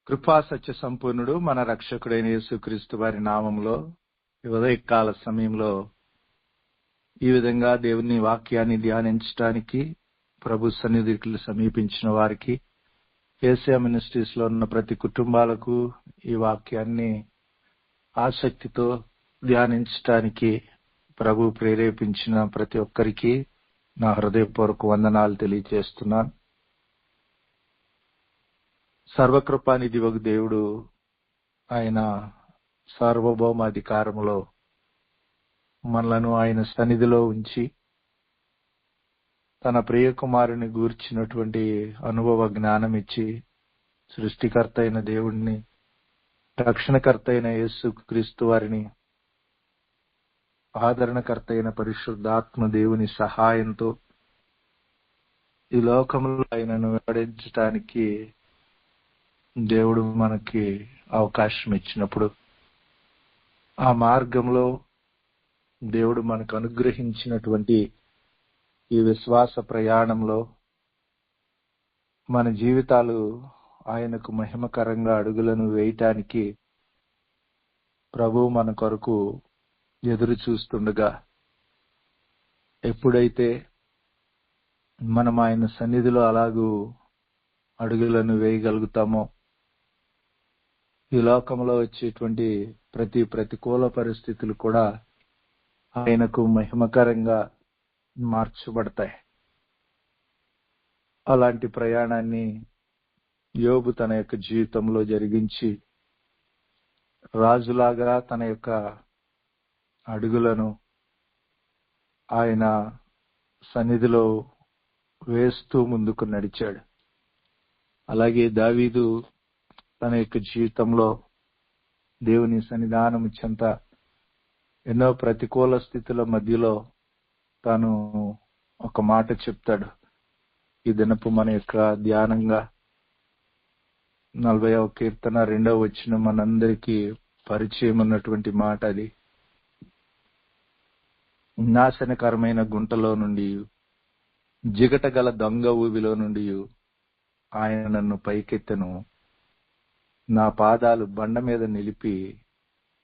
కృపా సత్య సంపూర్ణుడు మన రక్షకుడైన యేసుక్రీస్తు వారి నామంలో ఈ ఉదయకాల సమయంలో ఈ విధంగా దేవుని వాక్యాన్ని ధ్యానించడానికి ప్రభు సన్నిధికి సమీపించిన వారికి ఏసియా మినిస్ట్రీస్ లో ఉన్న ప్రతి కుటుంబాలకు ఈ వాక్యాన్ని ఆసక్తితో ధ్యానించడానికి ప్రభు ప్రేరేపించిన ప్రతి ఒక్కరికి నా హృదయపూర్వక వందనాలు తెలియజేస్తున్నాను. సర్వకృపానిధి ఒక దేవుడు ఆయన సార్వభౌమాధికారంలో మనలను ఆయన సన్నిధిలో ఉంచి తన ప్రియ కుమారుని గూర్చినటువంటి అనుభవ జ్ఞానం ఇచ్చి సృష్టికర్త అయిన దేవుడిని రక్షణకర్త అయిన యేసుక్రీస్తు వారిని ఆదరణకర్త అయిన పరిశుద్ధాత్మ దేవుని సహాయంతో ఈ లోకంలో ఆయనను వెంబడించడానికి దేవుడు మనకి అవకాశం ఇచ్చినప్పుడు ఆ మార్గంలో దేవుడు మనకు అనుగ్రహించినటువంటి ఈ విశ్వాస ప్రయాణంలో మన జీవితాలు ఆయనకు మహిమకరంగా అడుగులను వేయటానికి ప్రభు మన కొరకు ఎదురు చూస్తుండగా ఎప్పుడైతే మనం ఆయన సన్నిధిలో అలాగూ అడుగులను వేయగలుగుతామో ఈ లోకంలో వచ్చేటువంటి ప్రతి ప్రతికూల పరిస్థితులు కూడా ఆయనకు మహిమకరంగా మార్చబడతాయి. అలాంటి ప్రయాణాన్ని యోబు తన యొక్క జీవితంలో జరిగించి రాజులాగా తన యొక్క అడుగులను ఆయన సన్నిధిలో వేస్తూ ముందుకు నడిచాడు. అలాగే దావీదు తన యొక్క జీవితంలో దేవుని సన్నిధానం చెంత ఎన్నో ప్రతికూల స్థితుల మధ్యలో తాను ఒక మాట చెప్తాడు. ఈ దినపు మన యొక్క ధ్యానంగా 40వ కీర్తన 2వ వచనం మనందరికీ పరిచయం ఉన్నటువంటి మాట. అది నాశనకరమైన గుంటలో నుండి జిగటగల దొంగ ఊబిలో నుండి ఆయన నన్ను పైకెత్తెను, నా పాదాలు బండ మీద నిలిపి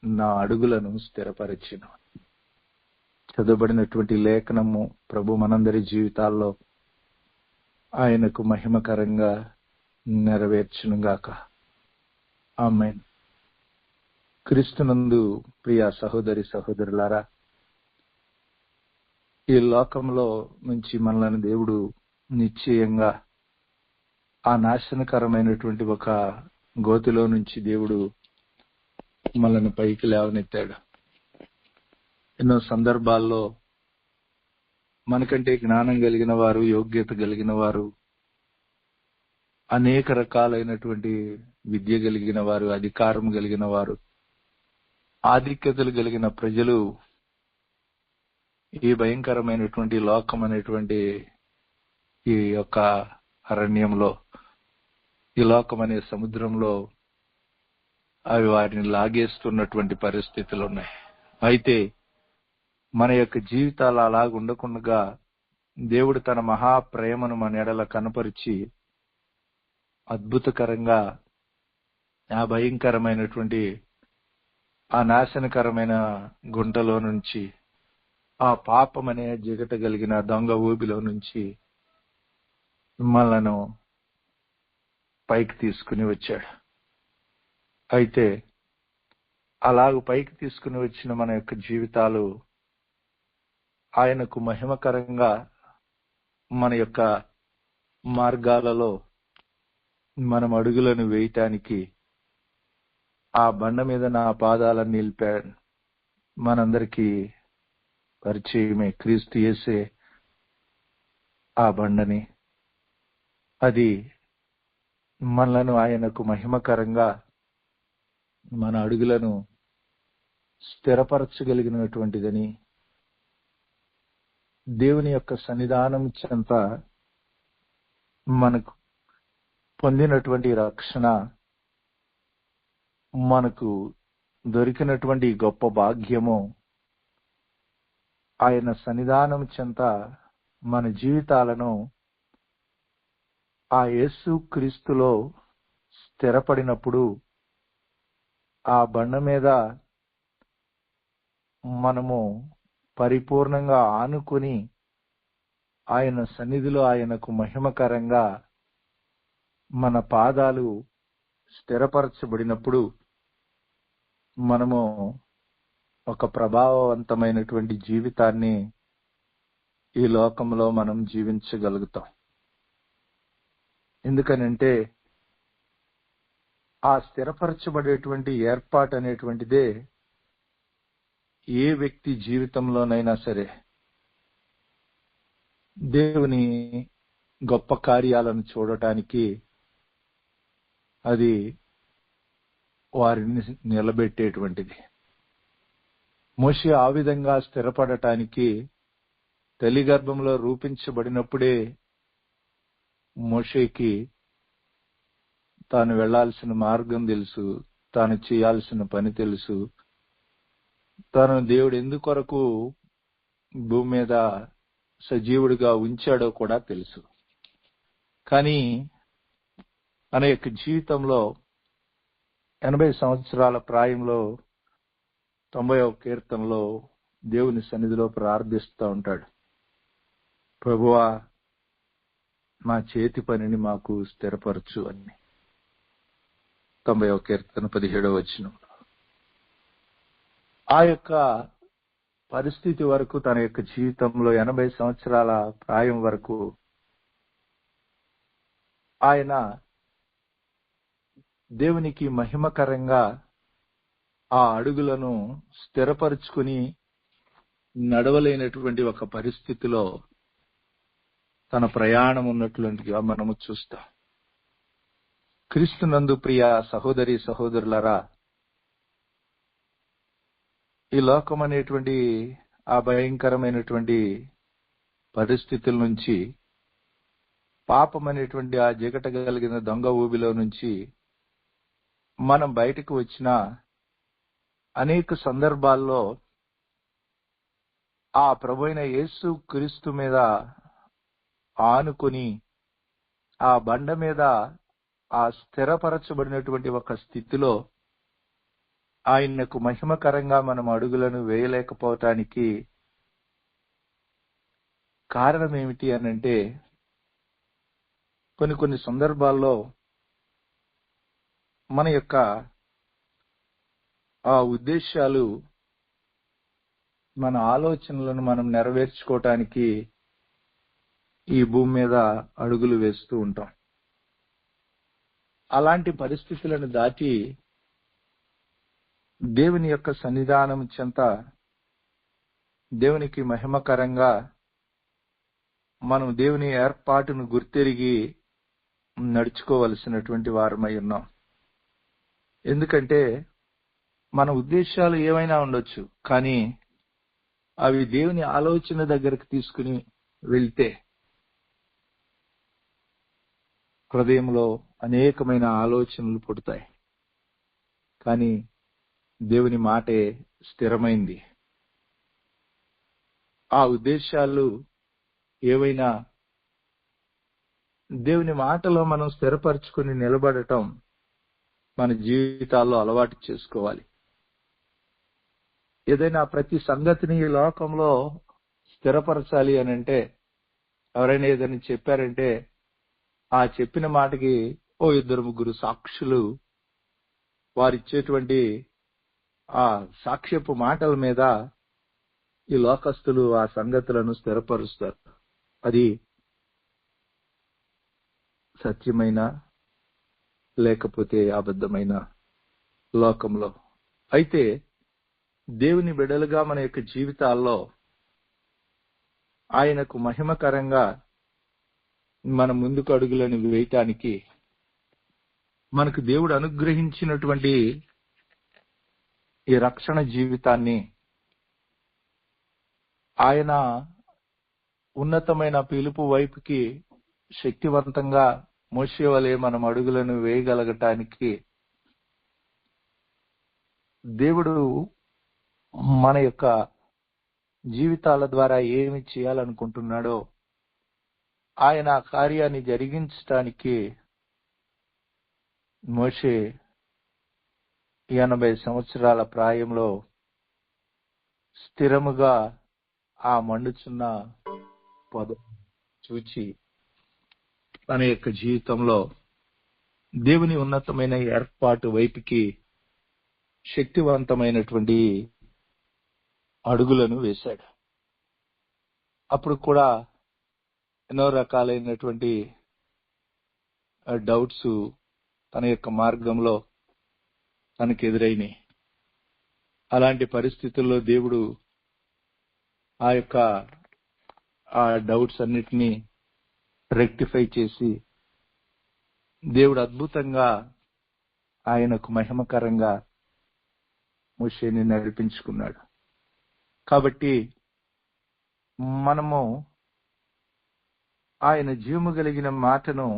నా అడుగులను స్థిరపరిచెను. చదువుబడినటువంటి లేఖనము ప్రభు మనందరి జీవితాల్లో ఆయనకు మహిమకరంగా నెరవేర్చునుగాక. ఆమేన్. క్రీస్తునందు ప్రియ సహోదరి సహోదరులారా, ఈ లోకంలో నుంచి మనల్ని దేవుడు నిశ్చయంగా ఆ నాశనకరమైనటువంటి ఒక గోతిలో నుంచి దేవుడు మనల్ని పైకి లేవనెత్తాడు. ఎన్నో సందర్భాల్లో మనకంటే జ్ఞానం కలిగిన వారు, యోగ్యత కలిగిన వారు, అనేక రకాలైనటువంటి విద్య కలిగిన వారు, అధికారం కలిగిన వారు, ఆధిక్యతలు కలిగిన ప్రజలు ఈ భయంకరమైనటువంటి లోకం అనేటువంటి ఈ యొక్క అరణ్యంలో, ఈ లోకం అనే సముద్రంలో అవి వారిని లాగేస్తున్నటువంటి పరిస్థితులు ఉన్నాయి. అయితే మన యొక్క జీవితాలు అలాగ ఉండకుండా దేవుడు తన మహాప్రేమను మన ఎడల కనపరిచి అద్భుతకరంగా ఆ భయంకరమైనటువంటి ఆ నాశనకరమైన గుంటలో నుంచి, ఆ పాపమనే జిగట కలిగిన దొంగ ఊబిలో నుంచి మనలను పైకి తీసుకుని వచ్చాడు. అయితే అలాగ పైకి తీసుకుని వచ్చిన మన యొక్క జీవితాలు ఆయనకు మహిమకరంగా మన యొక్క మార్గాలలో మనం అడుగులను వేయటానికి ఆ బండ మీద నా పాదాలను నిలిపాడు. మనందరికీ పరిచయమే క్రీస్తు యేసే ఆ బండని. అది మనలను ఆయనకు మహిమకరంగా మన అడుగులను స్థిరపరచగలిగినటువంటిదని, దేవుని యొక్క సన్నిధానం చెంత మనకు పొందినటువంటి రక్షణ, మనకు దొరికినటువంటి గొప్ప భాగ్యము, ఆయన సన్నిధానం చెంత మన జీవితాలను ఆ యేసు క్రీస్తులో స్థిరపడినప్పుడు ఆ బండ మీద మనము పరిపూర్ణంగా ఆనుకొని ఆయన సన్నిధిలో ఆయనకు మహిమకరంగా మన పాదాలు స్థిరపరచబడినప్పుడు మనము ఒక ప్రభావవంతమైనటువంటి జీవితాన్ని ఈ లోకంలో మనం జీవించగలుగుతాం. ఎందుకనంటే ఆ స్థిరపరచబడేటువంటి ఏర్పాటు అనేటువంటిదే ఏ వ్యక్తి జీవితంలోనైనా సరే దేవుని గొప్ప కార్యాలను చూడటానికి అది వారిని నిలబెట్టేటువంటిది. మోషే ఆ విధంగా స్థిరపడటానికి తల్లి గర్భంలో రూపించబడినప్పుడే మోషేకి తాను వెళ్లాల్సిన మార్గం తెలుసు, తాను చేయాల్సిన పని తెలుసు, తాను దేవుడు ఎందుకొరకు భూమి మీద సజీవుడిగా ఉంచాడో కూడా తెలుసు. కానీ తన యొక్క జీవితంలో 80 సంవత్సరాల ప్రాయంలో 90వ కీర్తనలో దేవుని సన్నిధిలో ప్రార్థిస్తూ ఉంటాడు, ప్రభువా మా చేతి పనిని మాకు స్థిరపరచు అని. 90వ కీర్తన 17వ వచనం. ఆ యొక్క పరిస్థితి వరకు తన యొక్క జీవితంలో 80 సంవత్సరాల ప్రాయం వరకు ఆయన దేవునికి మహిమకరంగా ఆ అడుగులను స్థిరపరుచుకుని నడవలేనటువంటి ఒక పరిస్థితిలో తన ప్రయాణం ఉన్నట్లుగా మనము చూస్తాం. క్రీస్తునందు ప్రియ సహోదరి సహోదరులరా, ఈ లోకం అనేటువంటి ఆ భయంకరమైనటువంటి పరిస్థితుల నుంచి, పాపం అనేటువంటి ఆ జిగట కలిగిన దొంగ ఊబిలో నుంచి మనం బయటకు వచ్చిన అనేక సందర్భాల్లో ఆ ప్రభువైన యేసు క్రీస్తు మీద ఆనుకొని ఆ బండ మీద ఆ స్థిరపరచబడినటువంటి ఒక స్థితిలో ఆయనకు మహిమకరంగా మనం అడుగులను వేయలేకపోవటానికి కారణం ఏమిటి అనంటే, కొన్ని సందర్భాల్లో మన యొక్క ఆ ఉద్దేశాలు, మన ఆలోచనలను మనం నెరవేర్చుకోవటానికి ఈ భూమి మీద అడుగులు వేస్తూ ఉంటాం. అలాంటి పరిస్థితులను దాటి దేవుని యొక్క సన్నిధానం చెంత దేవునికి మహిమకరంగా మనం దేవుని ఏర్పాటును గుర్తెరిగి నడుచుకోవలసినటువంటి వారమై ఉన్నాం. ఎందుకంటే మన ఉద్దేశాలు ఏమైనా ఉండొచ్చు, కానీ అవి దేవుని ఆలోచన దగ్గరకు తీసుకుని వెళ్తే హృదయంలో అనేకమైన ఆలోచనలు పుడతాయి. కానీ దేవుని మాటే స్థిరమైంది. ఆ ఉద్దేశాలు ఏవైనా దేవుని మాటలో మనం స్థిరపరచుకుని నిలబడటం మన జీవితాల్లో అలవాటు చేసుకోవాలి. ఏదైనా ప్రతి సంగతిని ఈ లోకంలో స్థిరపరచాలి అని అంటే, ఎవరైనా ఏదైనా చెప్పారంటే ఆ చెప్పిన మాటకి 2-3 సాక్షులు వారిచ్చేటువంటి ఆ సాక్ష్యపు మాటల మీద ఈ లోకస్తులు ఆ సంగతులను స్థిరపరుస్తారు. అది సత్యమైన లేకపోతే అబద్ధమైన లోకంలో. అయితే దేవుని బిడ్డలుగా మన యొక్క జీవితాల్లో ఆయనకు మహిమకరంగా మన ముందుకు అడుగులను వేయటానికి మనకు దేవుడు అనుగ్రహించినటువంటి ఈ రక్షణ జీవితాన్ని ఆయన ఉన్నతమైన పిలుపు వైపుకి శక్తివంతంగా మోషే వలె మనం అడుగులను వేయగలగటానికి దేవుడు మన యొక్క జీవితాల ద్వారా ఏమి చేయాలనుకుంటున్నాడో ఆయన కార్యాన్ని జరిగించటానికి మోషే 80 సంవత్సరాల ప్రాయంలో స్థిరముగా ఆ మండుచున్న పొద చూచి తన యొక్క జీవితంలో దేవుని ఉన్నతమైన ఏర్పాటు వైపుకి శక్తివంతమైనటువంటి అడుగులను వేశాడు. అప్పుడు కూడా ఎన్నో రకాలైనటువంటి డౌట్స్ తన యొక్క మార్గంలో తనకు ఎదురైనాయి. అలాంటి పరిస్థితుల్లో దేవుడు ఆ డౌట్స్ అన్నిటినీ రెక్టిఫై చేసి దేవుడు అద్భుతంగా ఆయనకు మహిమకరంగా మోషేని నడిపించుకున్నాడు. కాబట్టి మనము ఆయన జీవము కలిగిన మాటను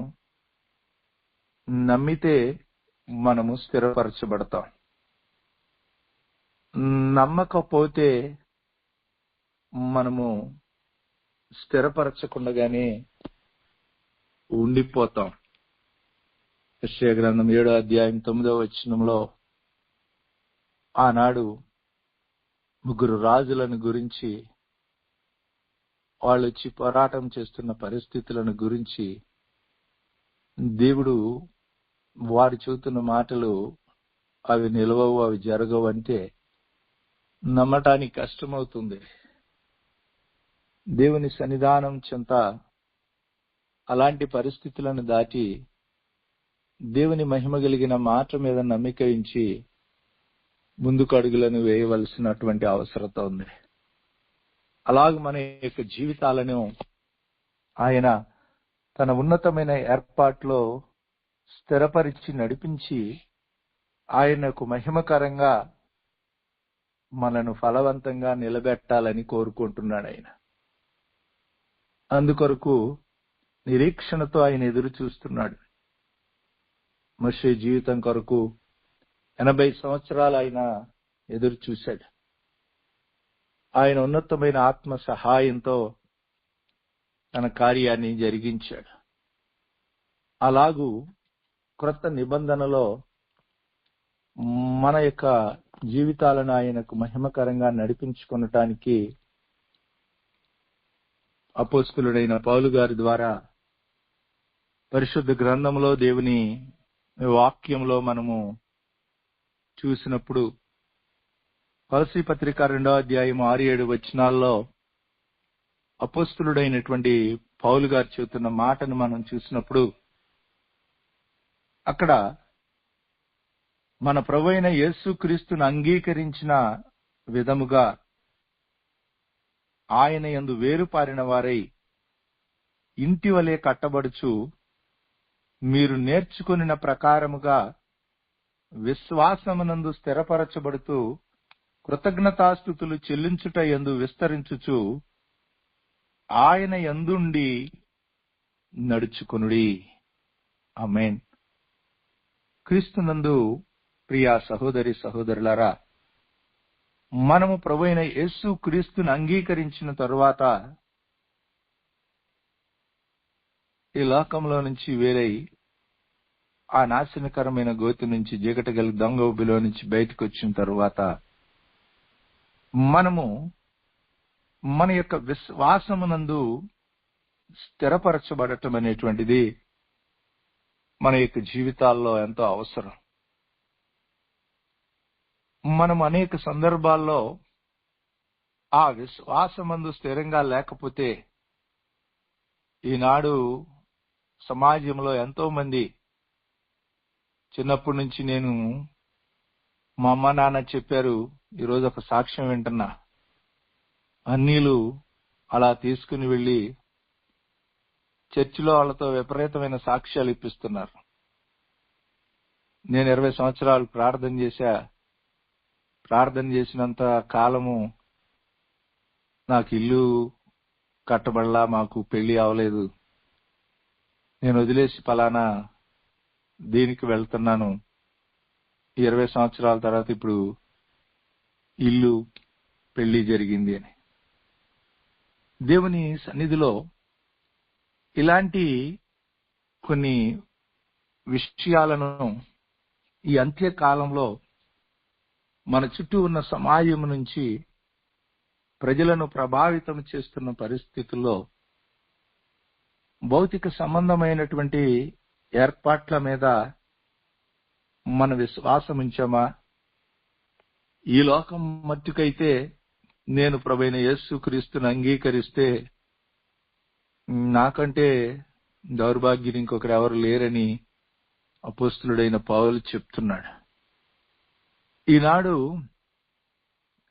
నమ్మితే మనము స్థిరపరచబడతాం. నమ్మకపోతే మనము స్థిరపరచకుండానే ఉండిపోతాం. యెషయా గ్రంథం 7వ అధ్యాయం 9వ వచనంలో ఆనాడు 3 రాజులను గురించి, వాళ్ళు వచ్చి పోరాటం చేస్తున్న పరిస్థితులను గురించి దేవుడు వారు చెబుతున్న మాటలు అవి నిలవవు, అవి జరగవు అంటే నమ్మటానికి కష్టమవుతుంది. దేవుని సన్నిధానం చెంత అలాంటి పరిస్థితులను దాటి దేవుని మహిమ కలిగిన మాట మీద నమ్మిక ఉంచి ముందుకు అడుగులను వేయవలసినటువంటి అవసరత ఉంది. అలాగే మన యొక్క జీవితాలను ఆయన తన ఉన్నతమైన ఏర్పాట్లో స్థిరపరిచి నడిపించి ఆయనకు మహిమకరంగా మనను ఫలవంతంగా నిలబెట్టాలని కోరుకుంటున్నాడు ఆయన. అందుకొరకు నిరీక్షణతో ఆయన ఎదురు చూస్తున్నాడు. మోషే జీవితం కొరకు 80 సంవత్సరాలు ఆయన ఎదురు చూశాడు. ఆయన ఉన్నతమైన ఆత్మ సహాయంతో తన కార్యాన్ని జరిగించాడు. అలాగూ క్రొత్త నిబంధనలో మన యొక్క జీవితాలను ఆయనకు మహిమకరంగా నడిపించుకొనటానికి అపోస్తలుడైన పౌలు గారి ద్వారా పరిశుద్ధ గ్రంథంలో దేవుని వాక్యంలో మనము చూసినప్పుడు కొలస్సీ పత్రిక 2వ అధ్యాయం 6-7 వచనాల్లో అపోస్తలుడైనటువంటి పౌలు గారు చెబుతున్న మాటను మనం చూసినప్పుడు అక్కడ మన ప్రభువైన యేసుక్రీస్తును అంగీకరించిన విధముగా ఆయన యందు వేరుపారిన వారై ఇంటి వలె కట్టబడుచు మీరు నేర్చుకొనిన ప్రకారముగా విశ్వాసమునందు స్థిరపరచబడుతూ కృతజ్ఞతాస్తుతులు చెల్లించుట యందు విస్తరించుచు ఆయన యందుండి నడుచుకొనుడి. ఆమేన్. క్రీస్తునందు ప్రియ సహోదరి సహోదరులారా, మనము ప్రభువైన యేసు క్రీస్తును అంగీకరించిన తరువాత ఈ లోకంలో నుంచి వేరై ఆ నాశనకరమైన గోతి నుంచి చీకటి గల దొంగ ఊబిలో నుంచి బయటకు వచ్చిన తరువాత మనము మన యొక్క విశ్వాసమునందు స్థిరపరచబడటం అనేటువంటిది మన యొక్క జీవితాల్లో ఎంతో అవసరం. మనం అనేక సందర్భాల్లో ఆ విశ్వాసమందు స్థిరంగా లేకపోతే ఈనాడు సమాజంలో ఎంతో మంది, చిన్నప్పటి నుంచి నేను మా అమ్మ నాన్న చెప్పారు, ఈరోజు ఒక సాక్ష్యం వింటున్నా, అన్నీలు అలా తీసుకుని వెళ్లి చర్చిలో వాళ్ళతో విపరీతమైన సాక్ష్యాలు ఇప్పిస్తున్నారు. నేను 20 సంవత్సరాలు ప్రార్థన చేసినంత కాలము నాకు ఇల్లు కట్టబడలా, మాకు పెళ్లి అవలేదు, నేను వదిలేసి పలానా దీనికి వెళ్తున్నాను, 20 సంవత్సరాల తర్వాత ఇప్పుడు ఇల్లు పెళ్లి జరిగింది అని. దేవుని సన్నిధిలో ఇలాంటి కొన్ని విషయాలను ఈ అంత్యకాలంలో మన చుట్టూ ఉన్న సమాజం నుంచి ప్రజలను ప్రభావితం చేస్తున్న పరిస్థితుల్లో భౌతిక సంబంధమైనటువంటి ఏర్పాట్ల మీద మన విశ్వాసం ఉంచామా? ఈ లోకం మట్టుకైతే నేను ప్రభువైన యేసుక్రీస్తును అంగీకరిస్తే నాకంటే దౌర్భాగ్యులు ఇంకొకరు ఎవరు లేరని అపోస్తలుడైన పౌలు చెప్తున్నాడు. ఈనాడు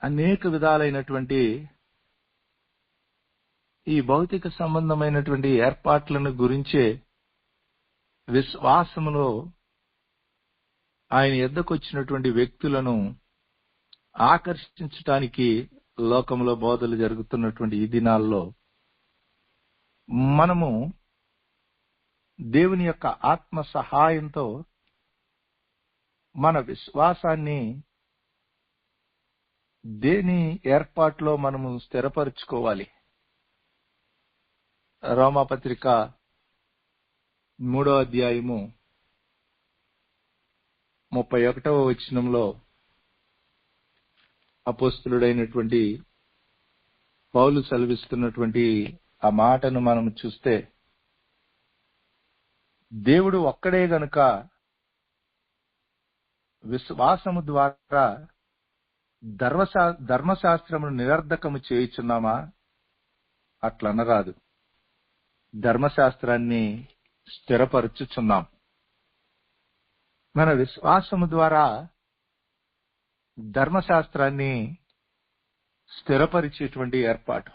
అనేక విధాలైనటువంటి ఈ భౌతిక సంబంధమైనటువంటి ఏర్పాట్లను గురించే విశ్వాసములో ఆయన యొద్దకు వచ్చినటువంటి వ్యక్తులను ఆకర్షించటానికి లోకంలో బోధలు జరుగుతున్నటువంటి ఈ దినాల్లో మనము దేవుని యొక్క ఆత్మ సహాయంతో మన విశ్వాసాన్ని దేని ఏర్పాట్లో మనము స్థిరపరుచుకోవాలి. రోమాపత్రిక 3వ అధ్యాయము 31వ వచనంలో అపోస్తలుడైనటువంటి పౌలు సెలవిస్తున్నటువంటి ఆ మాటను మనం చూస్తే, దేవుడు ఒక్కడే గనుక విశ్వాసము ద్వారా ధర్మశాస్త్రమును నిరర్ధకము చేయుచున్నామా? అట్లనరాదు, ధర్మశాస్త్రాన్ని స్థిరపరచుచున్నాం. మన విశ్వాసము ద్వారా ధర్మశాస్త్రాన్ని స్థిరపరిచేటువంటి ఏర్పాటు.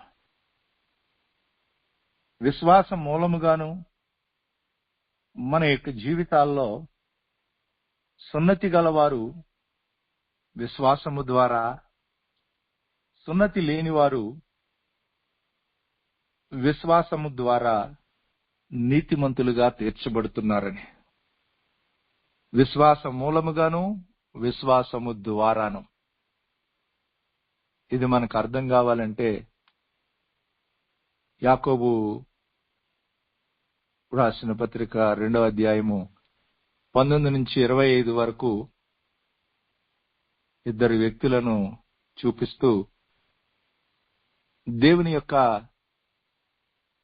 విశ్వాసం మూలముగాను మన యొక్క జీవితాల్లో సున్నతి గలవారు విశ్వాసము ద్వారా, సున్నతి లేనివారు విశ్వాసము ద్వారా నీతిమంతులుగా తీర్చబడుతున్నారని. విశ్వాస మూలముగాను విశ్వాసము ద్వారాను. ఇది మనకు అర్థం కావాలంటే యాకోబు రాసిన పత్రిక 2వ అధ్యాయము 19 నుంచి 25 వరకు ఇద్దరు వ్యక్తులను చూపిస్తూ దేవుని యొక్క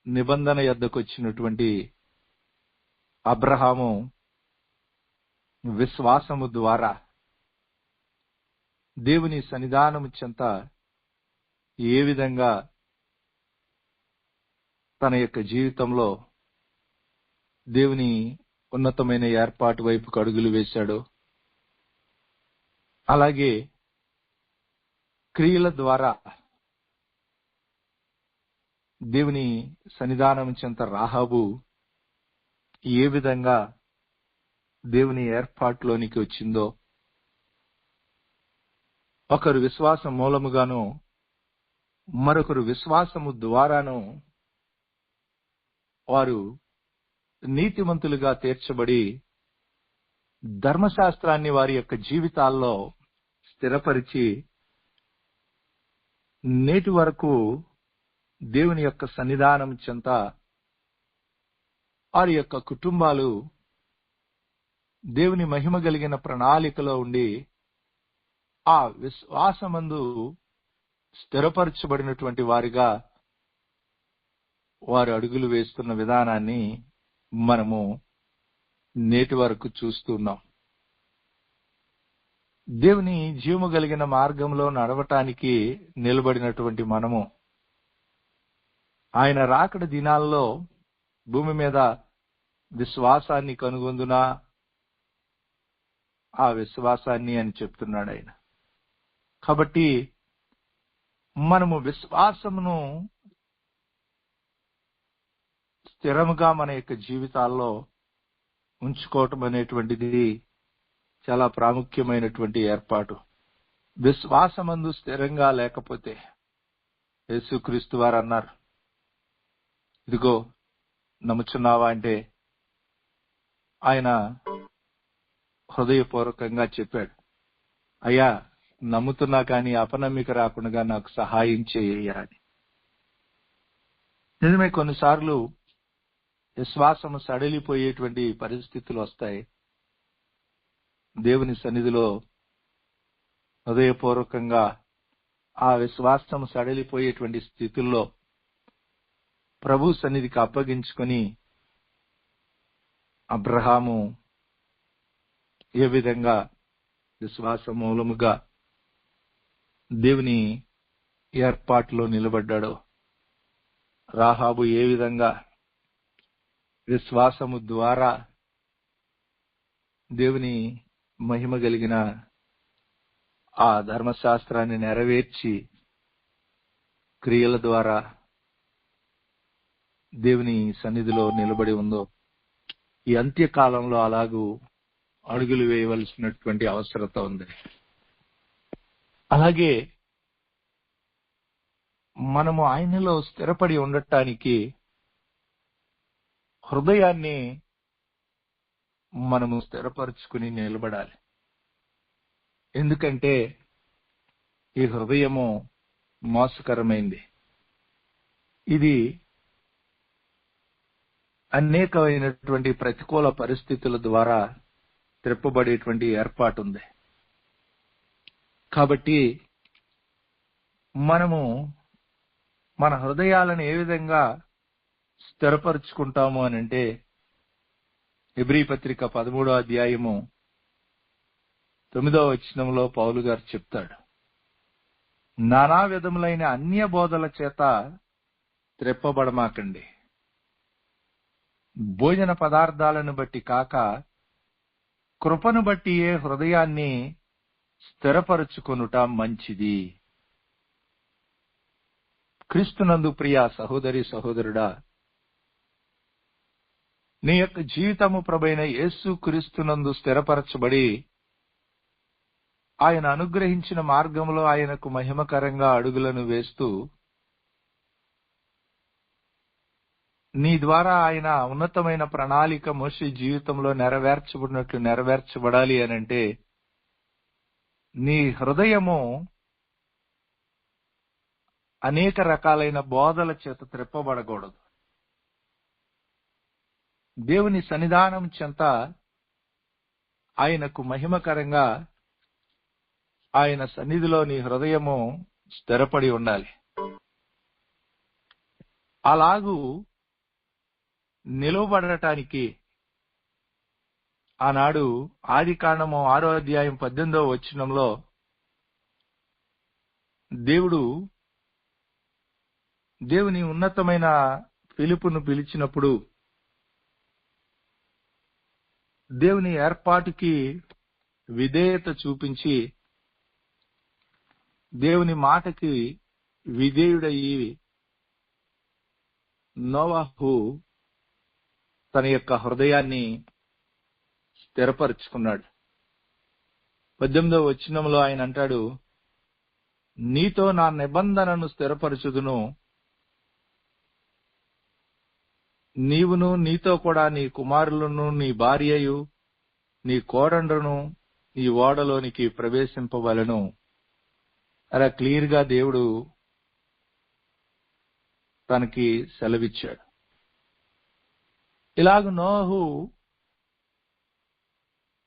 నిబంధన యొద్దకు వచ్చినటువంటి అబ్రహాము విశ్వాసము ద్వారా దేవుని సన్నిధానము చెంత ఏ విధంగా తన యొక్క జీవితంలో దేవుని ఉన్నతమైన ఏర్పాటు వైపుకు అడుగులు వేశాడో, అలాగే క్రియల ద్వారా దేవుని సన్నిధానం చెంత రాహాబు ఏ విధంగా దేవుని ఏర్పాటులోనికి వచ్చిందో, ఒకరు విశ్వాసం మూలముగాను మరొకరు విశ్వాసము ద్వారాను వారు నీతిమంతులుగా తీర్చబడి ధర్మశాస్త్రాన్ని వారి యొక్క జీవితాల్లో స్థిరపరిచి నేటి వరకు దేవుని యొక్క సన్నిధానం చెంత వారి యొక్క కుటుంబాలు దేవుని మహిమ కలిగిన ప్రణాళికలో ఉండి ఆ విశ్వాసమందు స్థిరపరచబడినటువంటి వారిగా వారు అడుగులు వేస్తున్న విధానాన్ని మనము నేటి వరకు చూస్తున్నాం. దేవుని జీవము కలిగిన మార్గంలో నడవటానికి నిలబడినటువంటి మనము ఆయన రాకడ దినాల్లో భూమి మీద విశ్వాసాన్ని కనుగొందునా, ఆ విశ్వాసాన్ని అని చెప్తున్నాడు ఆయన. కాబట్టి మనము విశ్వాసమును స్థిరముగా మన యొక్క జీవితాల్లో ఉంచుకోవటం అనేటువంటిది చాలా ప్రాముఖ్యమైనటువంటి ఏర్పాటు. విశ్వాసమందు స్థిరంగా లేకపోతే యేసుక్రీస్తు వారు అన్నారు, ఇదిగో నమ్ముచున్నావా అంటే ఆయన హృదయపూర్వకంగా చెప్పాడు, అయ్యా నమ్ముతున్నా కానీ అపనమ్మిక రాకుండా నాకు సహాయం చేయ అని. నిజమే, కొన్నిసార్లు విశ్వాసము సడలిపోయేటువంటి పరిస్థితులు వస్తాయి. దేవుని సన్నిధిలో హృదయపూర్వకంగా ఆ విశ్వాసం సడలిపోయేటువంటి స్థితుల్లో ప్రభు సన్నిధికి అప్పగించుకొని అబ్రహాము ఏ విధంగా విశ్వాస మూలముగా దేవుని ఏర్పాటులో నిలబడ్డాడో, రాహాబు ఏ విధంగా విశ్వాసము ద్వారా దేవుని మహిమ కలిగిన ఆ ధర్మశాస్త్రాన్ని నెరవేర్చి క్రియల ద్వారా దేవుని సన్నిధిలో నిలబడి ఉందో, ఈ అంత్యకాలంలో అలాగూ అడుగులు వేయవలసినటువంటి అవసరత ఉంది. అలాగే మనము ఆయనలో స్థిరపడి ఉండటానికి హృదయాన్ని మనము స్థిరపరుచుకుని నిలబడాలి. ఎందుకంటే ఈ హృదయము మోసకరమైంది. ఇది అనేకమైనటువంటి ప్రతికూల పరిస్థితుల ద్వారా త్రిప్పబడేటువంటి ఏర్పాటు ఉంది. కాబట్టి మనము మన హృదయాలను ఏ విధంగా స్థిరపరుచుకుంటాము అని అంటే, హెబ్రీ పత్రిక 13వ అధ్యాయము 9వ వచనంలో పౌలు గారు చెప్తాడు, నానా విధములైన అన్య బోధల చేత త్రెప్పబడమాకండి, భోజన పదార్థాలను బట్టి కాక కృపను బట్టి ఏ హృదయాన్ని స్థిరపరుచుకొనుట మంచిది. క్రీస్తునందు ప్రియ సహోదరి సహోదరుడా, నీ యొక్క జీవితము ప్రభైన యేసు క్రీస్తునందు స్థిరపరచబడి ఆయన అనుగ్రహించిన మార్గంలో ఆయనకు మహిమకరంగా అడుగులను వేస్తూ నీ ద్వారా ఆయన ఉన్నతమైన ప్రణాళిక మోషే జీవితంలో నెరవేర్చబడినట్లు నెరవేర్చబడాలి అనంటే నీ హృదయము అనేక రకాలైన బోధల చేత త్రెప్పబడకూడదు. దేవుని సన్నిధానం చెంత ఆయనకు మహిమకరంగా ఆయన సన్నిధిలో నీ హృదయము స్థిరపడి ఉండాలి. అలాగూ నిలువబడటానికి ఆనాడు ఆదికాండము 6వ అధ్యాయం 18వ వచనంలో దేవుని ఉన్నతమైన పిలుపును పిలిచినప్పుడు దేవుని ఏర్పాటుకి విధేయత చూపించి దేవుని మాటకి విధేయుడయ్యి నోవాహు తన యొక్క హృదయాన్ని స్థిరపరుచుకున్నాడు. 18వ వచనంలో ఆయన అంటాడు, నీతో నా నిబంధనను స్థిరపరచుదును, నీవును నీతో కూడా నీ కుమారులను నీ భార్యయు నీ కోడండ్రును ఈ ఓడలోనికి ప్రవేశింపవలను. అలా క్లియర్ గా దేవుడు తనకి సెలవిచ్చాడు. ఇలాగ నోహు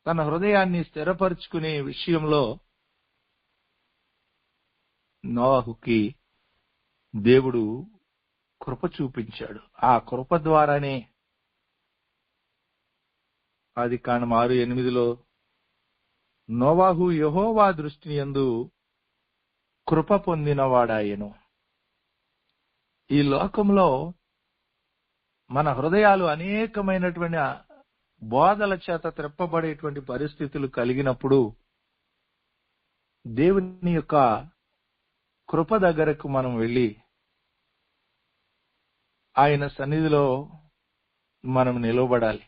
తన హృదయాన్ని స్థిరపరుచుకునే విషయంలో నోహుకి దేవుడు కృప చూపించాడు. ఆ కృప ద్వారానే ఆదికాండం 6:8 నోవాహు యెహోవా దృష్టిని యందు కృప పొందినవాడాయెను. ఈ లోకంలో మన హృదయాలు అనేకమైనటువంటి బోధల చేత త్రెప్పబడేటువంటి పరిస్థితులు కలిగినప్పుడు దేవుని యొక్క కృప దగ్గరకు మనం వెళ్ళి ఆయన సన్నిధిలో మనం నిలవబడాలి.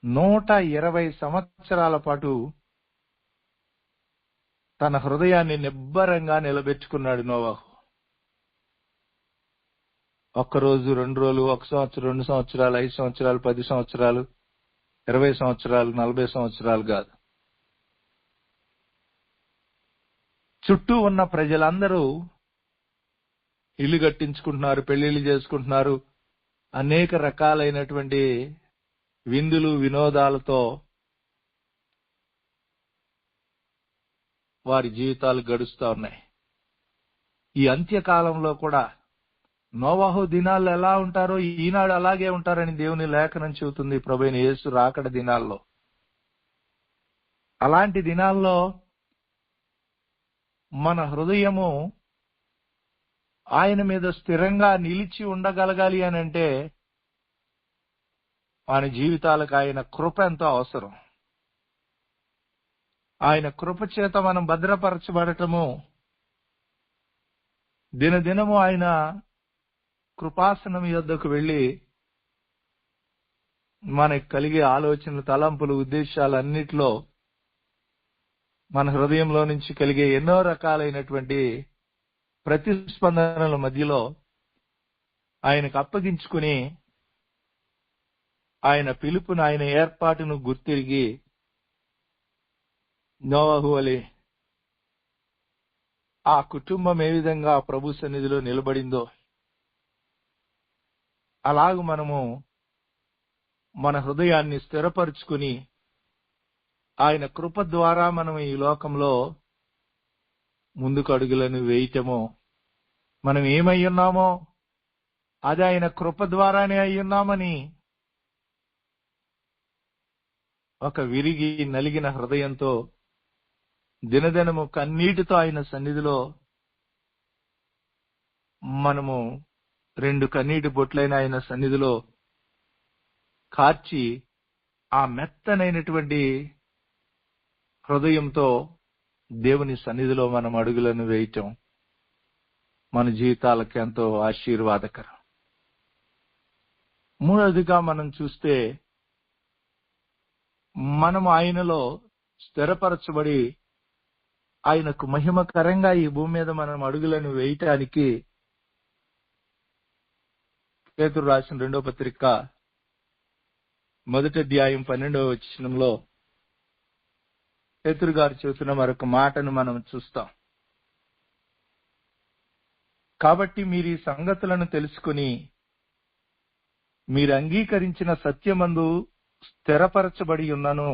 120 సంవత్సరాల పాటు తన హృదయాన్ని నిబ్బరంగా నిలబెట్టుకున్నాడు నోవాహు. ఒక్కరోజు 2 రోజులు, 1 సంవత్సరం, 2 సంవత్సరాలు, 5 సంవత్సరాలు, 10 సంవత్సరాలు, 20 సంవత్సరాలు, 40 సంవత్సరాలు కాదు. చుట్టూ ఉన్న ప్రజలందరూ ఇల్లు కట్టించుకుంటున్నారు, పెళ్లిళ్ళు చేసుకుంటున్నారు, అనేక రకాలైనటువంటి విందులు వినోదాలతో వారి జీవితాలు గడుస్తూ ఉన్నాయి. ఈ అంత్యకాలంలో కూడా నోవాహు దినాల్లో ఎలా ఉంటారో ఈనాడు అలాగే ఉంటారని దేవుని లేఖనం చెబుతుంది. ప్రభువైన యేసు రాకడ దినాల్లో, అలాంటి దినాల్లో మన హృదయము ఆయన మీద స్థిరంగా నిలిచి ఉండగలగాలి అని అంటే మన జీవితాలకు ఆయన కృప ఎంతో అవసరం. ఆయన కృప చేత మనం భద్రపరచబడటము, దినదినము ఆయన కృపాసనం యొద్దకు వెళ్లి మనకు కలిగే ఆలోచనలు, తలంపులు, ఉద్దేశాలన్నిటిలో మన హృదయంలో నుంచి కలిగే ఎన్నో రకాలైనటువంటి ప్రతిస్పందనల మధ్యలో ఆయనకు అప్పగించుకుని ఆయన పిలుపును, ఆయన ఏర్పాటును గుర్తిరిగి నోవహు వలె ఆ కుటుంబం ఏ విధంగా ప్రభు సన్నిధిలో నిలబడిందో అలాగూ మనము మన హృదయాన్ని స్థిరపరుచుకుని ఆయన కృప ద్వారా మనం ఈ లోకంలో ముందుకు అడుగులను వేయటము, మనం ఏమై ఉన్నామో అది ఆయన కృప ద్వారానే అయ్యున్నామని ఒక విరిగి నలిగిన హృదయంతో దినదినము కన్నీటితో ఆయన సన్నిధిలో మనము 2 కన్నీటి బొట్లైన ఆయన సన్నిధిలో కార్చి ఆ మెత్తనైనటువంటి హృదయంతో దేవుని సన్నిధిలో మనం అడుగులను వేయటం మన జీవితాలకు ఎంతో ఆశీర్వాదకరం. మూడవదిగా మనం చూస్తే, మనం ఆయనలో స్థిరపరచబడి ఆయనకు మహిమకరంగా ఈ భూమి మీద మనం అడుగులను వేయటానికి పేతురు రాసిన 2వ పత్రిక 1వ అధ్యాయం 12వ వచనంలో పేతురు గారు చెబుతున్న మరొక మాటను మనం చూస్తాం. కాబట్టి మీరు ఈ సంగతులను తెలుసుకుని మీరు అంగీకరించిన సత్యమందు స్థిరపరచబడి ఉన్నను,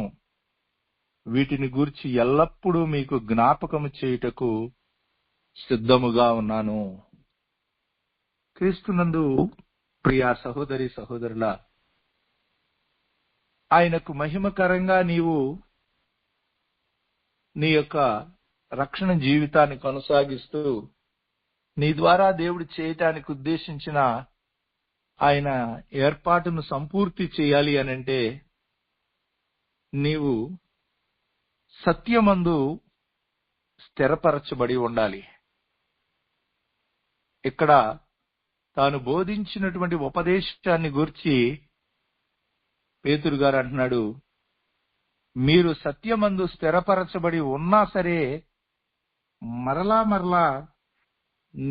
వీటిని గూర్చి ఎల్లప్పుడూ మీకు జ్ఞాపకము చేయుటకు సిద్ధముగా ఉన్నాను. క్రీస్తునందు ప్రియా సహోదరి సహోదరుల, ఆయనకు మహిమకరంగా నీవు నీ యొక్క రక్షణ జీవితాన్ని కొనసాగిస్తూ నీ ద్వారా దేవుడు చేయటానికి ఉద్దేశించిన ఆయన ఏర్పాటును సంపూర్తి చేయాలి అనంటే నీవు సత్యమందు స్థిరపరచబడి ఉండాలి. ఇక్కడ తాను బోధించినటువంటి ఉపదేశాన్ని గురించి పేతురు గారు అంటున్నాడు, మీరు సత్యమందు స్థిరపరచబడి ఉన్నా సరే మరలా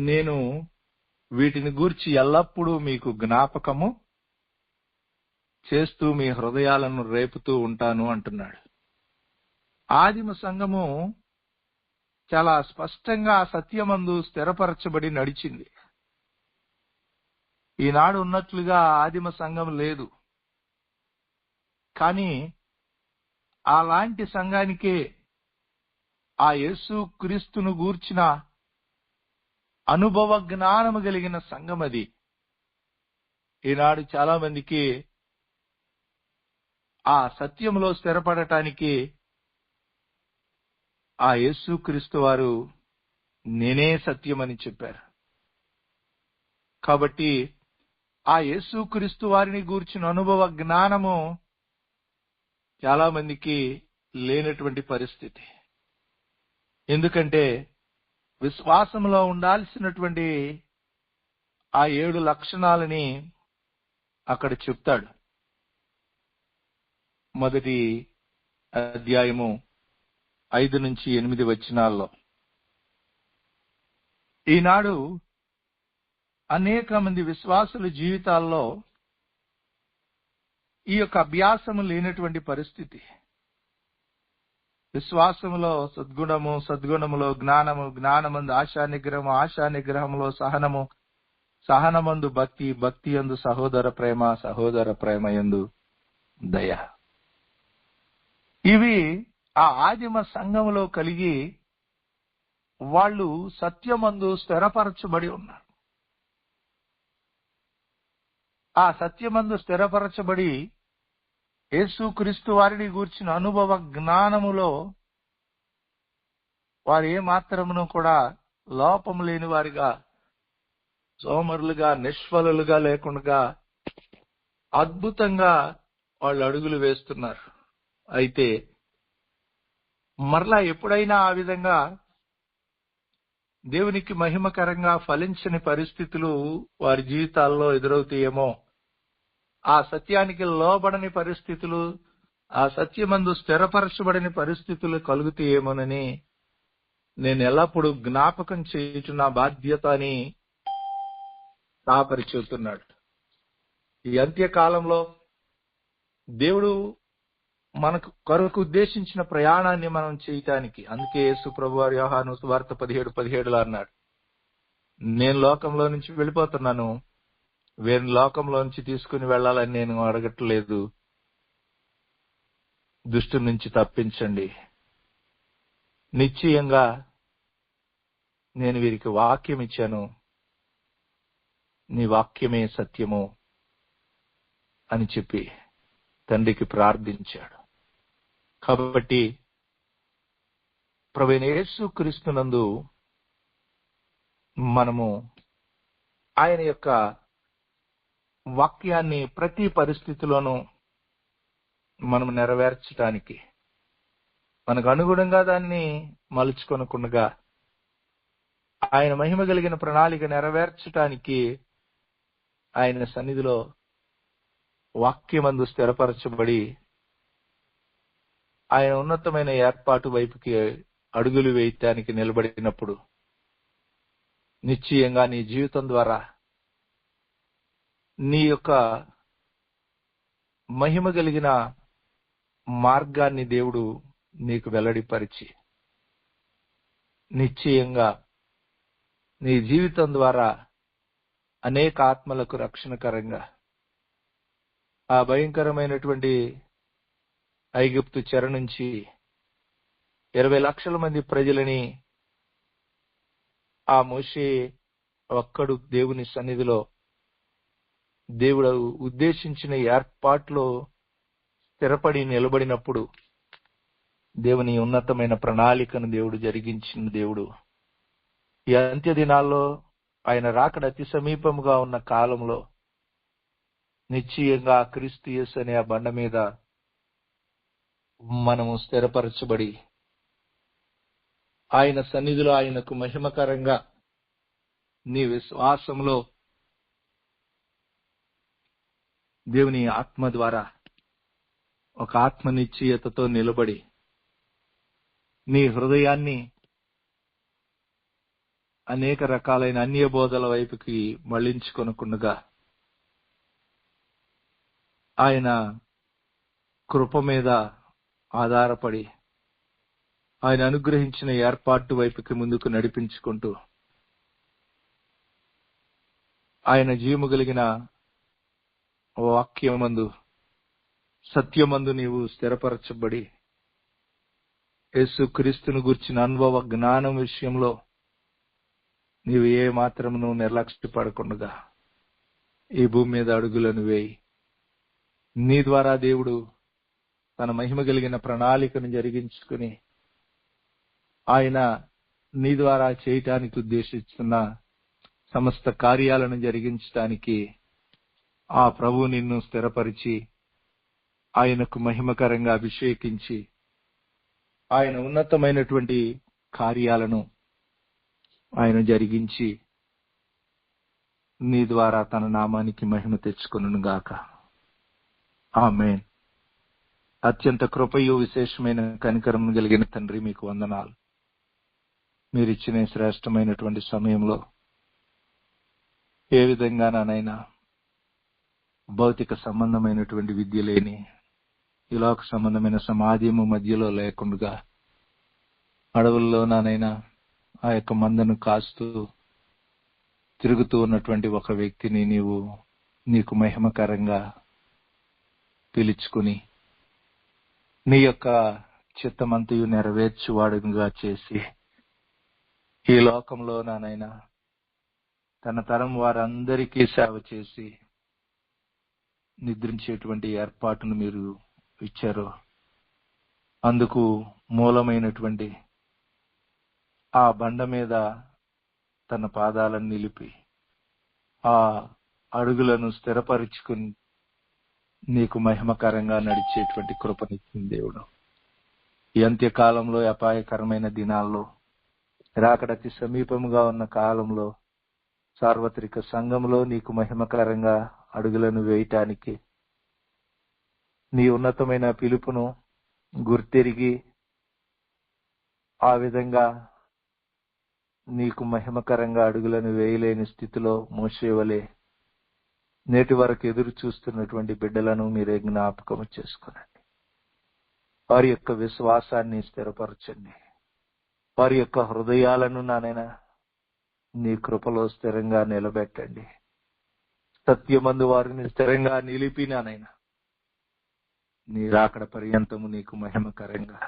నేను వీటిని గూర్చి ఎల్లప్పుడూ మీకు జ్ఞాపకము చేస్తూ మీ హృదయాలను రేపుతూ ఉంటాను అంటున్నాడు. ఆదిమ సంఘము చాలా స్పష్టంగా ఆ సత్యమందు స్థిరపరచబడి నడిచింది. ఈనాడు ఉన్నట్లుగా ఆదిమ సంఘం లేదు. కానీ అలాంటి సంఘానికే ఆ యేసు క్రీస్తును గూర్చిన అనుభవ జ్ఞానము కలిగిన సంఘం అది. ఈనాడు చాలా మందికి ఆ సత్యంలో స్థిరపడటానికి ఆ యేసు క్రీస్తు వారు నేనే సత్యమని చెప్పారు. కాబట్టి ఆ యేసు క్రీస్తు వారిని గూర్చిన అనుభవ జ్ఞానము చాలా మందికి లేనటువంటి పరిస్థితి. ఎందుకంటే విశ్వాసంలో ఉండాల్సినటువంటి ఆ 7 లక్షణాలని అక్కడ చెప్తాడు. 1వ అధ్యాయము 5 నుంచి 8 వచనాల్లో. ఈనాడు అనేక మంది విశ్వాసుల జీవితాల్లో ఈ యొక్క అభ్యాసము లేనటువంటి పరిస్థితి. విశ్వాసములో సద్గుణము, సద్గుణములో జ్ఞానము, జ్ఞానమందు ఆశా నిగ్రహము, ఆశా నిగ్రహములో సహనము, సహనమందు భక్తి, భక్తి యందు సహోదర ప్రేమ, సహోదర ప్రేమ యందు దయ. ఇవి ఆ ఆదిమ సంఘములో కలిగి వాళ్ళు సత్యమందు స్థిరపరచబడి ఉన్నారు. ఆ సత్యమందు స్థిరపరచబడి యేసుక్రీస్తు వారిని గూర్చిన అనుభవ జ్ఞానములో వారు ఏ మాత్రమును కూడా లోపం లేని వారిగా, సోమరులుగా, నిష్ఫలులుగా లేకుండా అద్భుతంగా వాళ్ళు అడుగులు వేస్తున్నారు. అయితే మరలా ఎప్పుడైనా ఆ విధంగా దేవునికి మహిమకరంగా ఫలించని పరిస్థితులు వారి జీవితాల్లో ఎదురవుతాయేమో, ఆ సత్యానికి లోబడని పరిస్థితులు, ఆ సత్యమందు స్థిరపరచబడని పరిస్థితులు కలుగుతాయేమోనని నేను ఎల్లప్పుడూ జ్ఞాపకం చేయుచున్న బాధ్యత అని చెబుతున్నాడు. ఈ అంత్యకాలంలో దేవుడు మనకు కొరకు ఉద్దేశించిన ప్రయాణాన్ని మనం చేయటానికి, అందుకే యేసు ప్రభువారు యోహాను సువార్త 17:17 అన్నాడు, నేను లోకంలో నుంచి వెళ్ళిపోతున్నాను, వేరే లోకంలో నుంచి తీసుకుని వెళ్ళాలని నేను అడగట్లేదు, దుష్టు నుంచి తప్పించండి, నిశ్చయంగా నేను వీరికి వాక్యం ఇచ్చాను, నీ వాక్యమే సత్యము అని చెప్పి తండ్రికి ప్రార్థించాడు. కాబట్టి ప్రభువైన యేసుక్రీస్తునందు మనము ఆయన యొక్క వాక్యాన్ని ప్రతి పరిస్థితిలోనూ మనం నెరవేర్చడానికి, మనకు అనుగుణంగా దాన్ని మలుచుకొనకుండా ఆయన మహిమ కలిగిన ప్రణాళిక నెరవేర్చడానికి ఆయన సన్నిధిలో వాక్యమందు స్థిరపరచబడి ఆయన ఉన్నతమైన ఏర్పాటు వైపుకి అడుగులు వేయటానికి నిలబడినప్పుడు నిశ్చయంగా నీ జీవితం ద్వారా నీ యొక్క మహిమ కలిగిన మార్గాన్ని దేవుడు నీకు వెల్లడిపరిచి నిశ్చయంగా నీ జీవితం ద్వారా అనేక ఆత్మలకు రక్షణకరంగా ఆ భయంకరమైనటువంటి ఐగుప్తు చెర నుంచి 20 లక్షల మంది ప్రజలని ఆ మోషే ఒక్కడు దేవుని సన్నిధిలో దేవుడు ఉద్దేశించిన ఏర్పాట్లో స్థిరపడి నిలబడినప్పుడు దేవుని ఉన్నతమైన ప్రణాళికను దేవుడు జరిగించిన దేవుడు ఈ అంత్య దినాల్లో ఆయన రాకడ అతి సమీపముగా ఉన్న కాలంలో నిశ్చయంగా క్రీస్తు యేసు అనే ఆ బండ మీద మనము స్థిరపరచబడి ఆయన సన్నిధిలో ఆయనకు మహిమకరంగా నీ విశ్వాసంలో దేవుని ఆత్మ ద్వారా ఒక ఆత్మ నిశ్చయతతో నిలబడి నీ హృదయాన్ని అనేక రకాలైన అన్య బోధల వైపుకి మళ్లించుకొనకుండగా ఆయన కృప మీద ఆధారపడి ఆయన అనుగ్రహించిన ఏర్పాటు వైపుకి ముందుకు నడిపించుకుంటూ ఆయన జీవము కలిగిన వాక్యమందు సత్యమందు నీవు స్థిరపరచబడి యేసుక్రీస్తును గుర్చిన అనుభవ జ్ఞానం విషయంలో నీవు ఏ మాత్రమును నిర్లక్ష్యపడకుండా ఈ భూమి మీద అడుగులను వేయి. నీ ద్వారా దేవుడు తన మహిమ కలిగిన ప్రణాళికను జరిగించుకుని ఆయన నీ ద్వారా చేయటానికి ఉద్దేశిస్తున్న సమస్త కార్యాలను జరిగించటానికి ఆ ప్రభువు నిన్ను స్థిరపరిచి ఆయనకు మహిమకరంగా అభిషేకించి ఆయన ఉన్నతమైనటువంటి కార్యాలను ఆయన జరిగించి నీ ద్వారా తన నామానికి మహిమ తెచ్చుకొనును గాక. ఆమేన్. అత్యంత కృపయు విశేషమైన కనికరం కలిగిన తండ్రి, మీకు వందనాలు. మీరిచ్చిన శ్రేష్టమైనటువంటి సమయంలో ఏ విధంగా నానైనా భౌతిక సంబంధమైనటువంటి విద్య లేని ఈ లోక సంబంధమైన సమాజము మధ్యలో లేకుండా అడవుల్లో నానైనా ఆ యొక్క మందను కాస్తూ తిరుగుతూ ఉన్నటువంటి ఒక వ్యక్తిని నీకు మహిమకరంగా పిలుచుకుని నీ యొక్క చిత్తమంతయు నెరవేర్చువాడుగా చేసి ఈ లోకంలో నానైనా తన తరం వారందరికీ సేవ చేసి నిద్రించేటువంటి ఏర్పాటును మీరు ఇచ్చారు. అందుకు మూలమైనటువంటి ఆ బండ మీద తన పాదాలను నిలిపి ఆ అడుగులను స్థిరపరుచుకుని నీకు మహిమకరంగా నడిచేటువంటి కృపనిచ్చింది దేవుడు. ఈ అంత్యకాలంలో అపాయకరమైన దినాల్లో రాకడకి సమీపముగా ఉన్న కాలంలో సార్వత్రిక సంఘంలో నీకు మహిమకరంగా అడుగులను వేయటానికి నీ ఉన్నతమైన పిలుపును గుర్తెరిగి ఆ విధంగా నీకు మహిమకరంగా అడుగులను వేయలేని స్థితిలో మోషే వలె నేటి వరకు ఎదురు చూస్తున్నటువంటి బిడ్డలను మీరే జ్ఞాపకం చేసుకునండి. వారి యొక్క విశ్వాసాన్ని స్థిరపరచండి. వారి యొక్క హృదయాలను నానైనా నీ కృపలో స్థిరంగా నిలబెట్టండి. సత్యమందు వారిని స్థిరంగా నిలిపి నానైనా నీ రాకడ పర్యంతము నీకు మహిమకరంగా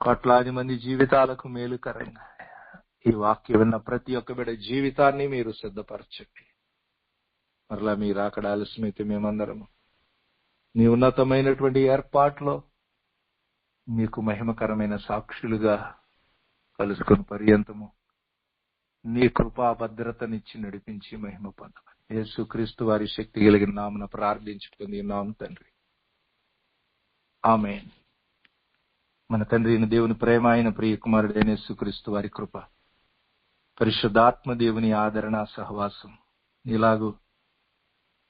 కోట్లాది మంది జీవితాలకు మేలుకరంగా ఈ వాక్యం విన్న ప్రతి ఒక్క బిడ్డ జీవితాన్ని మీరు సిద్ధపరచండి. మరలా మీరు అక్కడ ఆలస్యమైతే మేమందరము నీ ఉన్నతమైనటువంటి ఏర్పాట్లో మీకు మహిమకరమైన సాక్షులుగా కలుసుకుని పర్యంతము నీ కృపా భద్రతనిచ్చి నడిపించి మహిమ పొందమని యేసుక్రీస్తు వారి శక్తి కలిగిన నామమున ప్రార్థించుకుంది నామ తండ్రి, ఆమేన్. మన తండ్రి అయిన దేవుని ప్రేమ, ఆయన ప్రియ కుమారుడైన యేసుక్రీస్తు వారి కృప, పరిశుద్ధాత్మ దేవుని ఆదరణ సహవాసం ఇలాగూ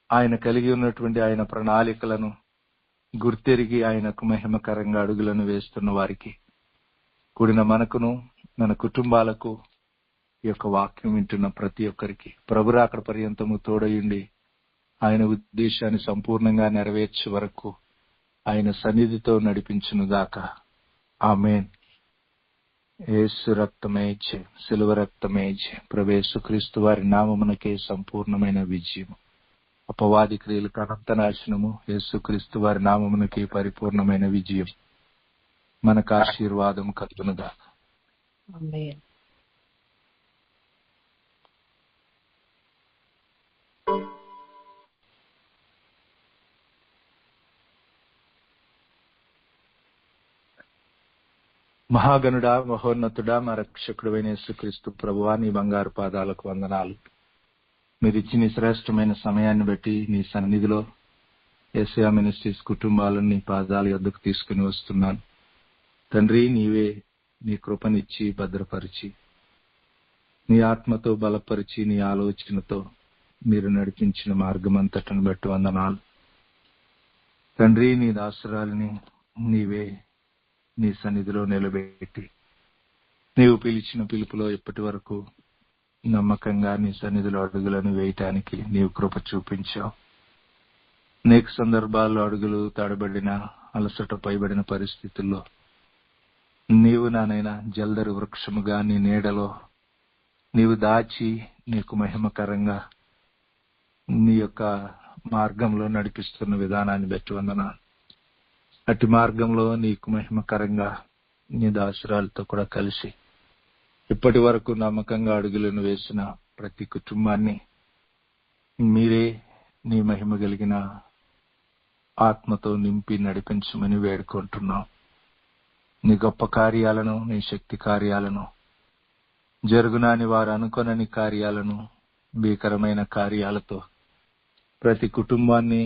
ఆయన కలిగి ఉన్నటువంటి ఆయన ప్రణాళికలను గుర్తెరిగి ఆయనకు మహిమకరంగా అడుగులను వేస్తున్న వారికి కూడిన మనకును మన కుటుంబాలకు ఈ యొక్క వాక్యం వింటున్న ప్రతి ఒక్కరికి ప్రభు రాకడ పర్యంతము తోడయుండి ఆయన ఉద్దేశాన్ని సంపూర్ణంగా నెరవేర్చే వరకు ఆయన సన్నిధితో నడిపించును గాక. ఆమేన్. యేసు రక్తమే జయం, సిలువ రక్తమే జయం. ప్రభు యేసుక్రీస్తు వారి నామమునకే సంపూర్ణమైన విజయం. అపవాది క్రియలకు అనంత నాశనము. యేసుక్రీస్తు వారి నామమునకే పరిపూర్ణమైన విజయం. మనకు ఆశీర్వాదం కలుగునుగా. ఆమేన్. మహాగణుడా, మహోన్నతుడా, మా రక్షకుడైన యేసుక్రీస్తు ప్రభువా, నీ బంగారు పాదాలకు వందనాలు. మీరిచ్చిన శ్రేష్టమైన సమయాన్ని బట్టి నీ సన్నిధిలో యేసయ్య మినిస్ట్రీస్ కుటుంబాలను నీ పాదాల యొద్దకు తీసుకుని వస్తున్నాను. తండ్రి, నీవే నీ కృపనిచ్చి భద్రపరిచి నీ ఆత్మతో బలపరిచి నీ ఆలోచనతో మీరు నడిపించిన మార్గం అంతటిని బట్టి వందనాలు. తండ్రి, నీ దాసురాలిని నీవే నీ సన్నిధిలో నిలబెట్టి నీవు పిలిచిన పిలుపులో ఇప్పటి వరకు నమ్మకంగా నీ సన్నిధిలో అడుగులను వేయటానికి నీవు కృప చూపించావు. అనేక సందర్భాల్లో అడుగులు తడబడిన, అలసట పైబడిన పరిస్థితుల్లో నీవు నానైనా జల్దరి వృక్షముగా నీ నీడలో నీవు దాచి నీకు మహిమకరంగా నీ యొక్క మార్గంలో నడిపిస్తున్న విధానాన్ని బట్టి వందనాలు. అటు మార్గంలో నీకు మహిమకరంగా నీ దాసురాలతో కూడా కలిసి ఇప్పటి వరకు నమ్మకంగా అడుగులను వేసిన ప్రతి కుటుంబాన్ని మీరే నీ మహిమ కలిగిన ఆత్మతో నింపి నడిపించమని వేడుకుంటున్నాం. నీ గొప్ప కార్యాలను, నీ శక్తి కార్యాలను, జరుగునాని వారు అనుకొనని కార్యాలను, భీకరమైన కార్యాలతో ప్రతి కుటుంబాన్ని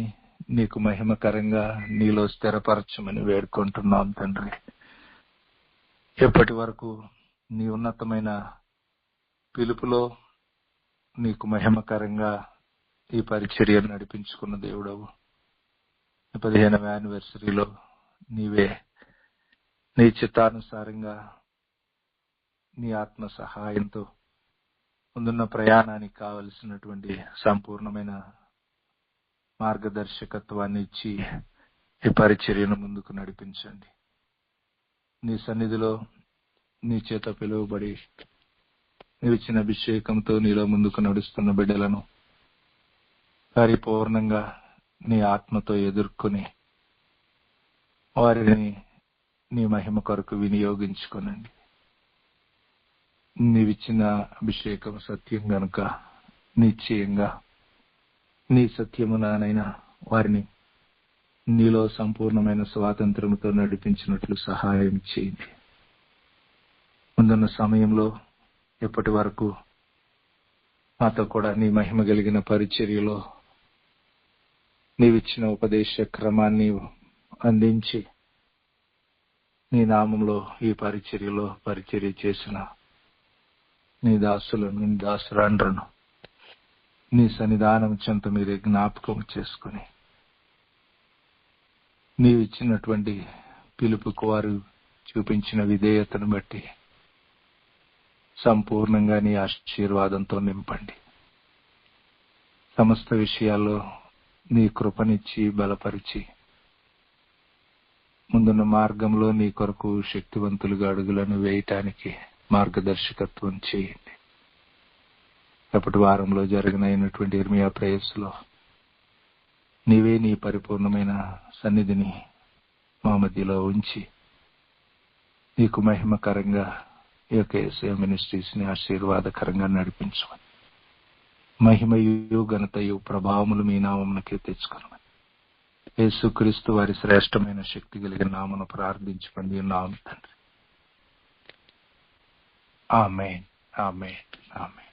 నీకు మహిమకరంగా నీలో స్థిరపరచమని వేడుకుంటున్నాం తండ్రి. ఎప్పటి వరకు నీ ఉన్నతమైన పిలుపులో నీకు మహిమకరంగా ఈ పరిచర్యను నడిపించుకున్న దేవుడవు. 15వ యానివర్సరీలో నీవే నీ చిత్తానుసారంగా నీ ఆత్మ సహాయంతో ముందున్న ప్రయాణానికి కావలసినటువంటి సంపూర్ణమైన మార్గదర్శకత్వాన్ని ఇచ్చి ఈ పరిచర్యను ముందుకు నడిపించండి. నీ సన్నిధిలో నీ చేత పిలువబడి నీవిచ్చిన అభిషేకంతో నీలో ముందుకు నడుస్తున్న బిడ్డలను పరిపూర్ణంగా నీ ఆత్మతో ఎదుర్కొని వారిని నీ మహిమ కొరకు వినియోగించుకోనండి. నీవిచ్చిన అభిషేకం సత్యం గనుక నిశ్చయంగా నీ సత్యమునానైనా వారిని నీలో సంపూర్ణమైన స్వాతంత్రముతో నడిపించినట్లు సహాయం చేయండి. ముందున్న సమయంలో ఎప్పటి వరకు మాతో కూడా నీ మహిమ కలిగిన పరిచర్యలో నీవిచ్చిన ఉపదేశ క్రమాన్ని అందించి నీ నామంలో ఈ పరిచర్యలో పరిచర్య చేసిన నీ దాసులను నీ దాసురాండ్రను నీ సన్నిధానం చెంత మీరే జ్ఞాపకం చేసుకుని నీవిచ్చినటువంటి పిలుపుకు వారు చూపించిన విధేయతను బట్టి సంపూర్ణంగా నీ ఆశీర్వాదంతో నింపండి. సమస్త విషయాల్లో నీ కృపనిచ్చి బలపరిచి ముందున్న మార్గంలో నీ కొరకు శక్తివంతులుగా అడుగులను వేయటానికి మార్గదర్శకత్వం చేయండి. అప్పటి వారంలో జరిగినటువంటి ఇర్మియా ప్రేయస్సులో నీవే నీ పరిపూర్ణమైన సన్నిధిని మా మధ్యలో ఉంచి నీకు మహిమకరంగా ఈ యొక్క యేసయ్య మినిస్ట్రీస్ ని ఆశీర్వాదకరంగా నడిపించమని, మహిమయు ఘనతయు ప్రభావములు మీ నామమునకే తెచ్చుకొనమని యేసుక్రీస్తు వారి శ్రేష్టమైన శక్తి కలిగిన నామమున ప్రార్థించుకొని నామ తండ్రి. ఆమేన్, ఆమేన్, ఆమేన్.